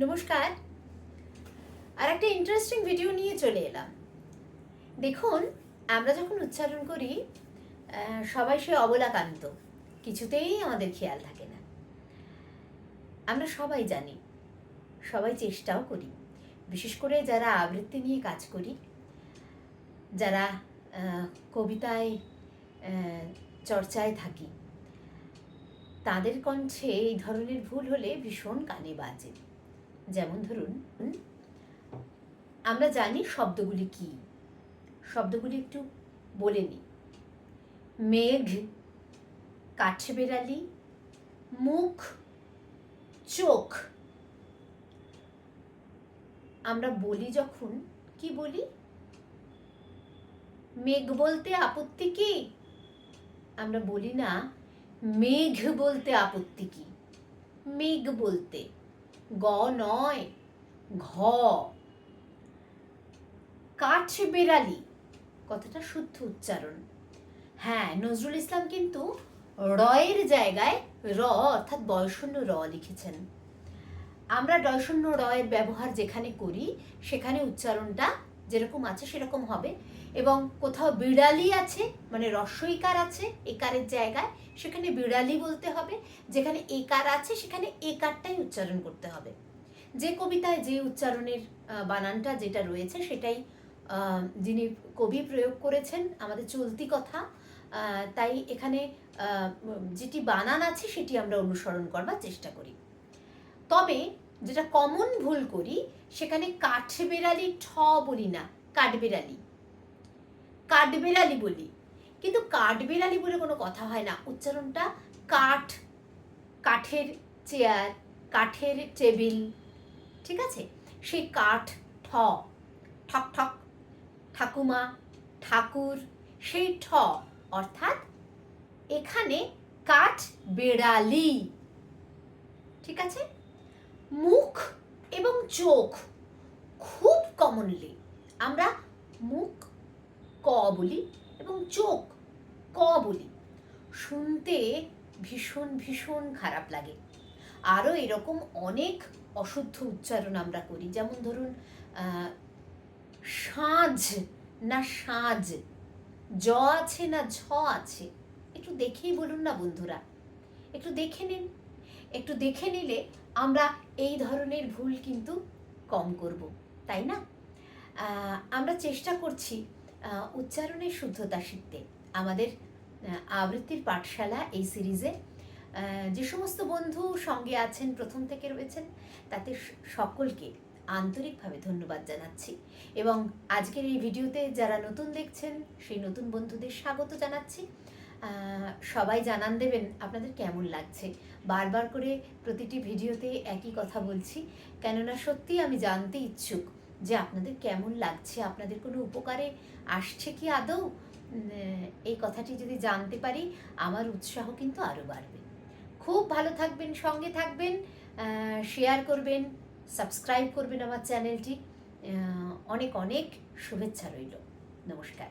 নমস্কার। আর একটা interesting video নিয়ে চলে এলাম। দেখুন, আমরা যখন উচ্চারণ করি সবাই সে অবলাকান্ত, কিছুতেই আমাদের খেয়াল থাকে না। আমরা সবাই জানি, সবাই চেষ্টাও করি, বিশেষ করে যারা আবৃত্তি নিয়ে কাজ করি, যারা কবিতায় চর্চায় থাকি, তাদের কণ্ঠে এই ধরনের ভুল হলে ভীষণ কানে বাজে। যেমন ধরুন, আমরা জানি শব্দগুলি কি, শব্দগুলি একটু বলে নিই। মেঘ, কাঠবেড়ালি, মুখ, চোখ। আমরা বলি যখন, কি বলি? মেঘ বলতে আপত্তি কি? আমরা বলি না মেঘ বলতে আপত্তি কি। মেঘ বলতে, গ নয়, ঘ। কাঠবেড়ালি কথাটা শুদ্ধ উচ্চারণ। হ্যাঁ, নজরুল ইসলাম কিন্তু রয়ের জায়গায় র অর্থাৎ বয়শূন্য র লিখেছেন। আমরা ডয়শূন্য রয়ের ব্যবহার যেখানে করি সেখানে উচ্চারণটা যেরকম আছে সেরকম হবে, এবং কোথাও বিড়ালি আছে মানে রস্বইকার আছে একারের জায়গায়, সেখানে বিড়ালি বলতে হবে। যেখানে একার আছে সেখানে একারটাই উচ্চারণ করতে হবে। যে কবিতায় যে উচ্চারণের বানানটা যেটা রয়েছে সেটাই যিনি কবি প্রয়োগ করেছেন, আমাদের চলতি কথা। তাই এখানে যেটি বানান আছে সেটি আমরা অনুসরণ করবার চেষ্টা করি। তবে যেটা কমন ভুল করি, সেখানে কাঠবেড়ালি ঠ বলি না, কাঠবেড়ালি, কাঠবেড়ালি বলি। কিন্তু কাঠবেড়ালি বলে কোনো কথা হয় না, উচ্চারণটা কাঠ, কাঠের চেয়ার, কাঠের টেবিল, ঠিক আছে? সেই কাঠ, ঠ, ঠক ঠক, ঠাকুমা, ঠাকুর, সেই ঠ অর্থাৎ এখানে কাঠ বেড়ালি, ঠিক আছে? মুখ এবং চোখ খুব কমনলি আমরা মুখ ক বলি এবং চোখ ক বলি, শুনতে ভীষণ ভীষণ খারাপ লাগে। আরও এরকম অনেক অশুদ্ধ উচ্চারণ আমরা করি। যেমন ধরুন, সাঁঝ না সাঁঝ, জ আছে না ঝ আছে, একটু দেখেই বলুন না বন্ধুরা, একটু দেখে নিন। একটু দেখে নিলে আমরা এই ধরনের ভুল কিন্তু কম করব, তাই না? আমরা চেষ্টা করছি উচ্চারণের শুদ্ধতা শিখতে। আমাদের আবৃত্তির পাঠশালা এই সিরিজে যে সমস্ত বন্ধু সঙ্গে আছেন, প্রথম থেকে রয়েছেন, তাতে সকলকে আন্তরিকভাবে ধন্যবাদ জানাচ্ছি। এবং আজকের এই ভিডিওতে যারা নতুন দেখছেন সেই নতুন বন্ধুদের স্বাগত জানাচ্ছি। সবাই জানান দেবেন আপনাদের কেমন লাগছে। বারবার করে প্রতিটি ভিডিওতে একই কথা বলছি, কেননা সত্যি আমি জানতে ইচ্ছুক যে আপনাদের কেমন লাগছে, আপনাদের কোনো উপকারে আসছে কি আদৌ। এই কথাটি যদি জানতে পারি আমার উৎসাহ কিন্তু আরও বাড়বে। খুব ভালো থাকবেন, সঙ্গে থাকবেন, শেয়ার করবেন, সাবস্ক্রাইব করবেন আমার চ্যানেলটি। অনেক অনেক শুভেচ্ছা রইল। নমস্কার।